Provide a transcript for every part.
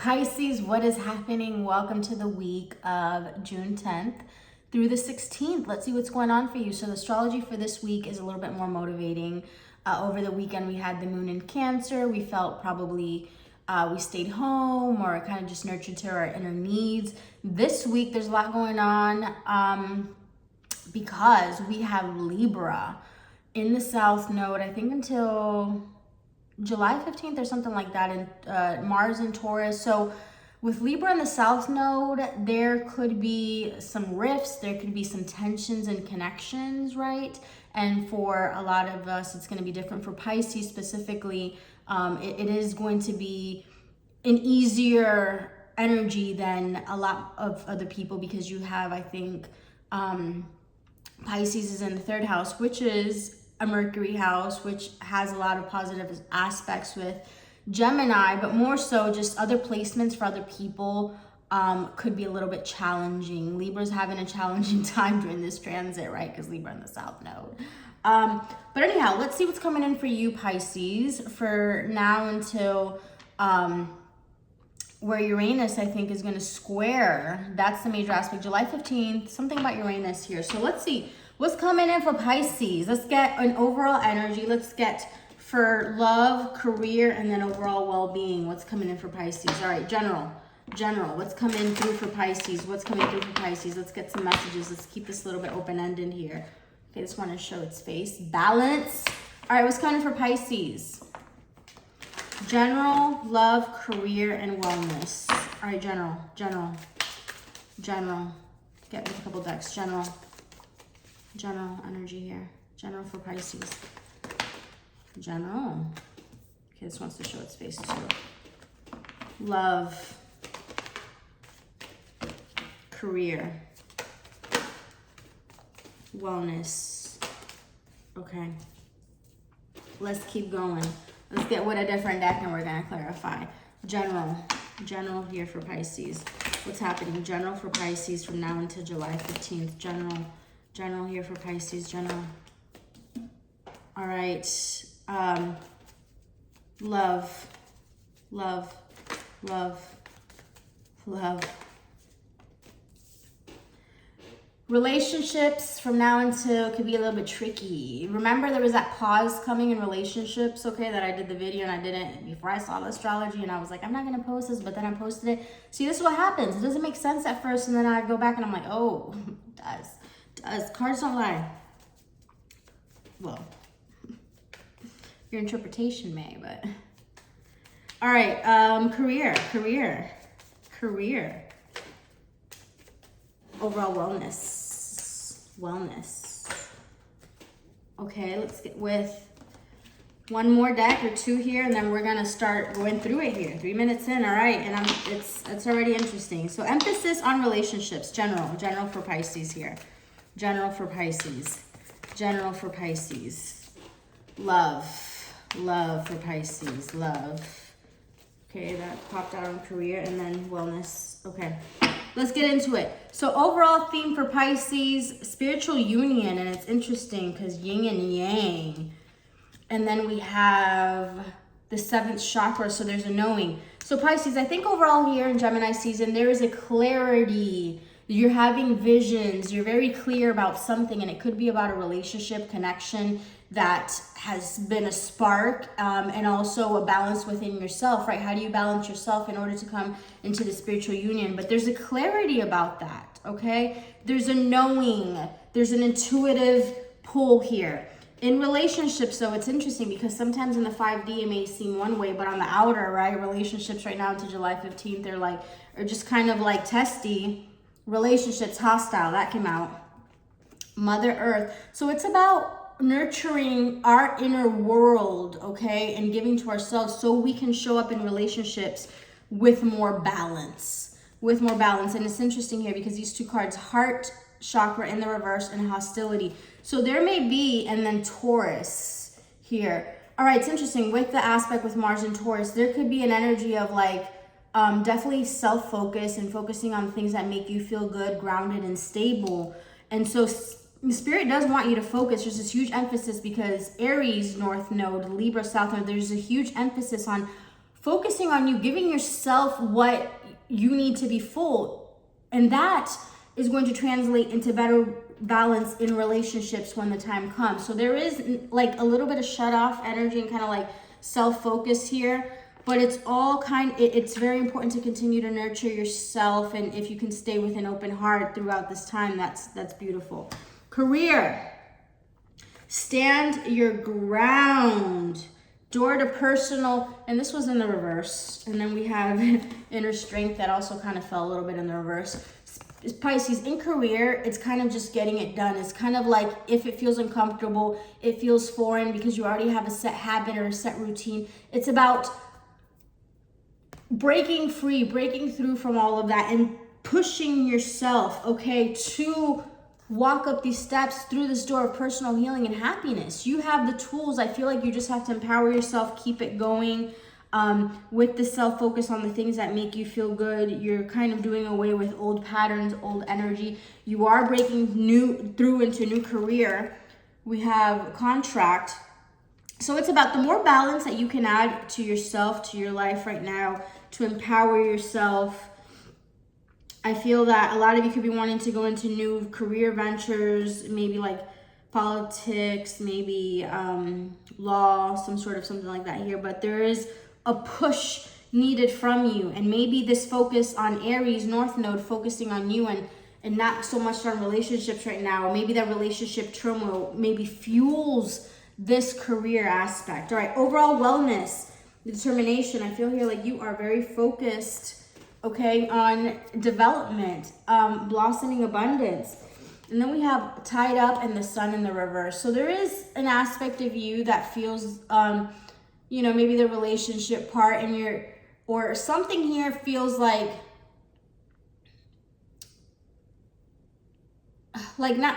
Pisces, what is happening? Welcome to the week of June 10th through the 16th. Let's see what's going on for you. So the astrology for this week is a little bit more motivating. Over the weekend, we had the moon in Cancer. We felt probably we stayed home or kind of just nurtured to our inner needs. This week, there's a lot going on because we have Libra in the South Node, I think until July 15th or something like that, and Mars in Taurus. So with Libra in the South Node, there could be some rifts, there could be some tensions and connections, right? And for a lot of us, it's going to be different. For Pisces specifically, it is going to be an easier energy than a lot of other people because you have, I think, Pisces is in the third house, which is a Mercury house, which has a lot of positive aspects with Gemini, but more so just other placements for other people could be a little bit challenging. Libra's having a challenging time during this transit, right? Because Libra in the South Node. But anyhow, let's see what's coming in for you, Pisces, for now until where Uranus, I think, is going to square. That's the major aspect. July 15th, something about Uranus here. So let's see what's coming in for Pisces. Let's get an overall energy. Let's get for love, career, and then overall well-being. What's coming in for Pisces? All right, general. What's coming through for Pisces? What's coming through for Pisces? Let's get some messages. Let's keep this a little bit open-ended here. Okay, just want to show its face. Balance. All right, what's coming for Pisces? General, love, career, and wellness. All right, general. Get me a couple decks. General energy here. General for Pisces. General. Okay, this wants to show its face too. Love. Career. Wellness. Okay. Let's keep going. Let's get with a different deck and we're going to clarify. General here for Pisces. What's happening? General for Pisces from now until July 15th. General here for Pisces. General. All right. Love. Relationships from now until could be a little bit tricky. Remember there was that pause coming in relationships, okay, that I did the video and I didn't before I saw the astrology and I was like, I'm not going to post this, but then I posted it. See, this is what happens. It doesn't make sense at first and then I go back and I'm like, oh, it does. Cards don't lie. Well, your interpretation may, but. All right, career. Overall wellness. Okay, let's get with one more deck or two here, and then we're gonna start going through it here. 3 minutes in, all right, and it's already interesting. So emphasis on relationships, general for Pisces here. General for Pisces. Love for Pisces, love. Okay, that popped out on career and then wellness. Okay, let's get into it. So overall theme for Pisces, spiritual union, and it's interesting because yin and yang. And then we have the 7th chakra, so there's a knowing. So Pisces, I think overall here in Gemini season, there is a clarity. You're having visions. You're very clear about something, and it could be about a relationship connection that has been a spark, and also a balance within yourself, right? How do you balance yourself in order to come into the spiritual union? But there's a clarity about that, okay? There's a knowing. There's an intuitive pull here. In relationships, though, it's interesting because sometimes in the 5D it may seem one way, but on the outer, right, relationships right now until July 15th, they're like, are just kind of like testy. Relationships, hostile, that came out. Mother Earth. So it's about nurturing our inner world, okay, and giving to ourselves so we can show up in relationships with more balance. And it's interesting here because these two cards, heart chakra in the reverse and hostility. So there may be, and then Taurus here. All right, it's interesting with the aspect with Mars and Taurus, there could be an energy of like definitely self-focus and focusing on things that make you feel good, grounded, and stable. And so Spirit does want you to focus. There's this huge emphasis because Aries North Node, Libra South Node, there's a huge emphasis on focusing on you, giving yourself what you need to be full. And that is going to translate into better balance in relationships when the time comes. So there is like a little bit of shut off energy and kind of like self-focus here, but it's all it's very important to continue to nurture yourself. And if you can stay with an open heart throughout this time, that's beautiful. Career, stand your ground. Door to personal, and this was in the reverse. And then we have inner strength that also kind of fell a little bit in the reverse. Pisces, in career, it's kind of just getting it done. It's kind of like if it feels uncomfortable, it feels foreign because you already have a set habit or a set routine. It's about breaking free, breaking through from all of that and pushing yourself, okay, to walk up these steps through this door of personal healing and happiness. You have the tools. I feel like you just have to empower yourself, keep it going with the self-focus on the things that make you feel good. You're kind of doing away with old patterns, old energy. You are breaking through into new career. We have contract. So it's about the more balance that you can add to yourself, to your life right now, to empower yourself. I feel that a lot of you could be wanting to go into new career ventures, maybe like politics, maybe law, something like that here. But there is a push needed from you. And maybe this focus on Aries, North Node, focusing on you and not so much on relationships right now. Or maybe that relationship turmoil maybe fuels this career aspect. All right, overall wellness, determination. I feel here like you are very focused, okay, on development, blossoming abundance. And then we have tied up and the sun in the reverse. So there is an aspect of you that feels, maybe the relationship part and or something here feels like not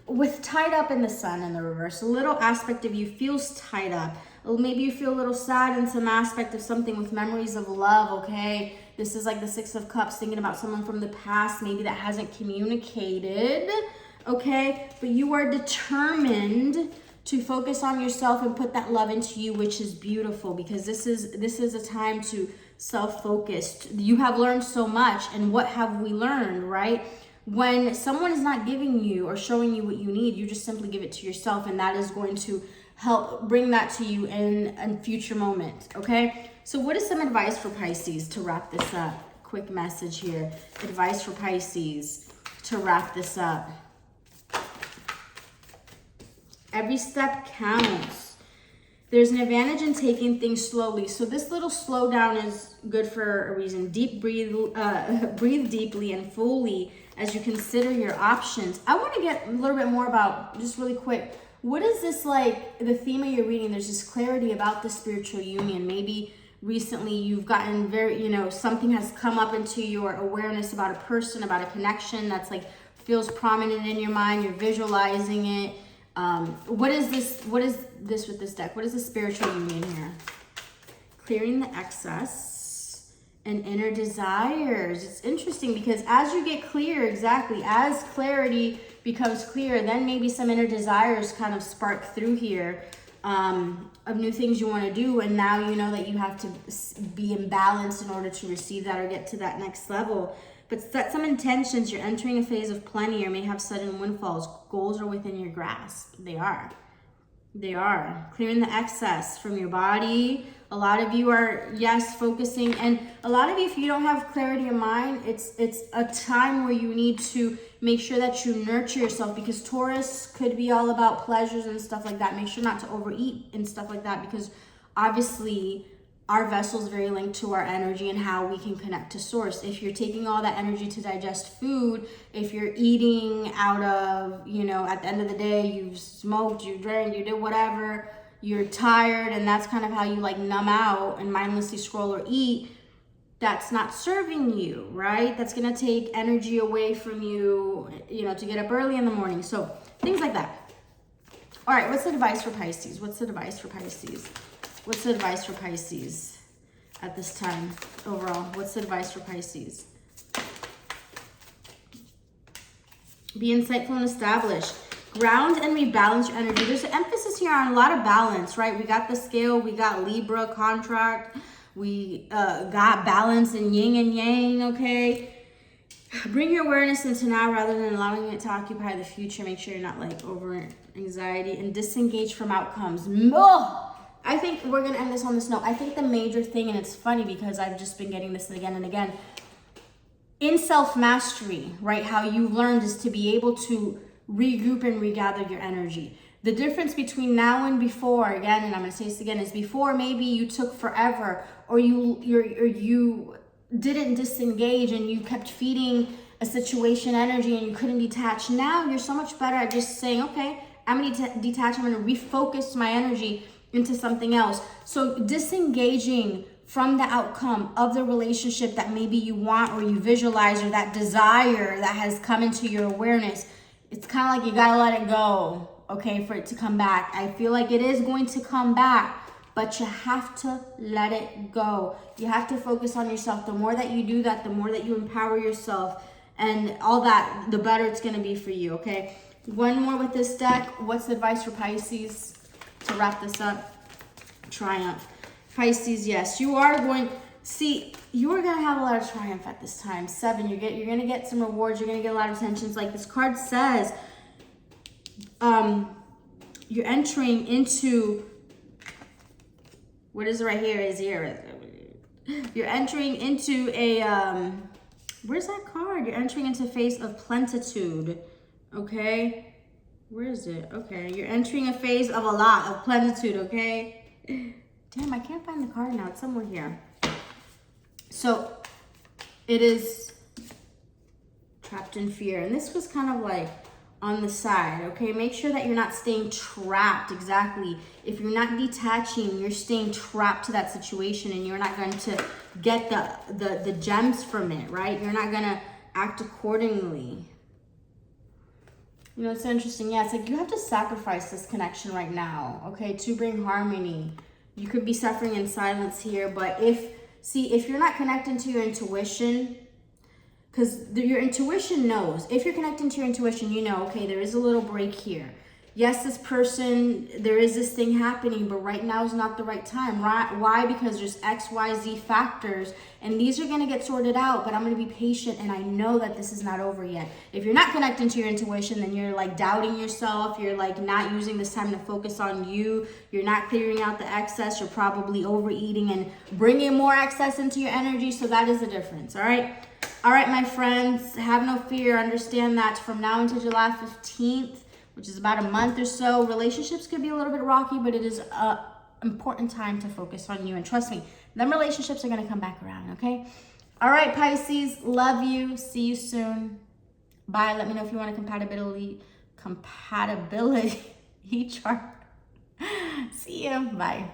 with tied up in the sun in the reverse. A little aspect of you feels tied up. Maybe you feel a little sad in some aspect of something with memories of love, okay? This is like the Six of Cups, thinking about someone from the past, maybe that hasn't communicated, okay? But you are determined to focus on yourself and put that love into you, which is beautiful, because this is a time to self-focus. You have learned so much, and what have we learned, right? When someone is not giving you or showing you what you need, you just simply give it to yourself, and that is going to help bring that to you in a future moment, okay? So what is some advice for Pisces to wrap this up? Quick message here. Advice for Pisces to wrap this up. Every step counts. There's an advantage in taking things slowly. So this little slowdown is good for a reason. Breathe deeply and fully as you consider your options. I want to get a little bit more about, just really quick, what is this like, the theme of your reading? There's this clarity about the spiritual union. Maybe recently you've gotten something has come up into your awareness about a person, about a connection that's like feels prominent in your mind. You're visualizing it. What is this with this deck? What is the spiritual union here? Clearing the excess and inner desires. It's interesting because as you get clear, exactly, as clarity becomes clear, then maybe some inner desires kind of spark through here of new things you want to do. And now you know that you have to be in balance in order to receive that or get to that next level. But set some intentions. You're entering a phase of plenty or may have sudden windfalls. Goals are within your grasp. They are. Clearing the excess from your body. A lot of you are, yes, focusing. And a lot of you, if you don't have clarity of mind, it's a time where you need to make sure that you nurture yourself, because Taurus could be all about pleasures and stuff like that. Make sure not to overeat and stuff like that, because obviously our vessel is very linked to our energy and how we can connect to source. If you're taking all that energy to digest food, if you're eating out of, at the end of the day, you've smoked, you drank, you did whatever, you're tired, and that's kind of how you like numb out and mindlessly scroll or eat, that's not serving you, right? That's gonna take energy away from you, to get up early in the morning. So things like that. All right, what's the advice for Pisces? What's the advice for Pisces at this time overall? What's the advice for Pisces? Be insightful and established. Ground and rebalance your energy. There's an emphasis here on a lot of balance, right? We got the scale, we got Libra, contract, We got balance in yin and yang, okay? Bring your awareness into now rather than allowing it to occupy the future. Make sure you're not like over anxiety, and disengage from outcomes. I think we're going to end this on this note. I think the major thing, and it's funny because I've just been getting this again and again, in self-mastery, right? How you learned is to be able to regroup and regather your energy. The difference between now and before, again, and I'm going to say this again, is before maybe you took forever, or you didn't disengage and you kept feeding a situation energy and you couldn't detach. Now you're so much better at just saying, okay, I'm going to detach. I'm going to refocus my energy into something else. So disengaging from the outcome of the relationship that maybe you want or you visualize, or that desire that has come into your awareness, it's kind of like you got to let it go, okay, for it to come back. I feel like it is going to come back, but you have to let it go. You have to focus on yourself. The more that you do that, the more that you empower yourself and all that, the better it's going to be for you, okay? One more with this deck. What's the advice for Pisces to wrap this up? Triumph. Pisces, yes, you are going, you are going to have a lot of triumph at this time. 7, you're going to get some rewards. You're going to get a lot of attentions. Like this card says, you're entering into, what is it right here? Is here. You're entering into a, where's that card? You're entering into a phase of plenitude, okay? Where is it? Okay, you're entering a phase of a lot of plenitude, okay? Damn, I can't find the card now. It's somewhere here. So, it is trapped in fear. And this was kind of like on the side, okay? Make sure that you're not staying trapped, exactly. If you're not detaching, you're staying trapped to that situation and you're not going to get the gems from it, right? You're not going to act accordingly. You know, it's interesting. Yeah, it's like you have to sacrifice this connection right now, okay, to bring harmony. You could be suffering in silence here, but if you're not connecting to your intuition, because your intuition knows. If you're connecting to your intuition, you know, okay, there is a little break here. Yes, this person, there is this thing happening, but right now is not the right time. Why? Because there's X, Y, Z factors, and these are going to get sorted out, but I'm going to be patient, and I know that this is not over yet. If you're not connecting to your intuition, then you're like doubting yourself. You're like not using this time to focus on you. You're not clearing out the excess. You're probably overeating and bringing more excess into your energy, so that is the difference, all right? All right, my friends, have no fear. Understand that from now until July 15th, which is about a month or so, relationships could be a little bit rocky, but it is an important time to focus on you. And trust me, them relationships are going to come back around, okay? All right, Pisces, love you. See you soon. Bye. Let me know if you want a compatibility chart. See you. Bye.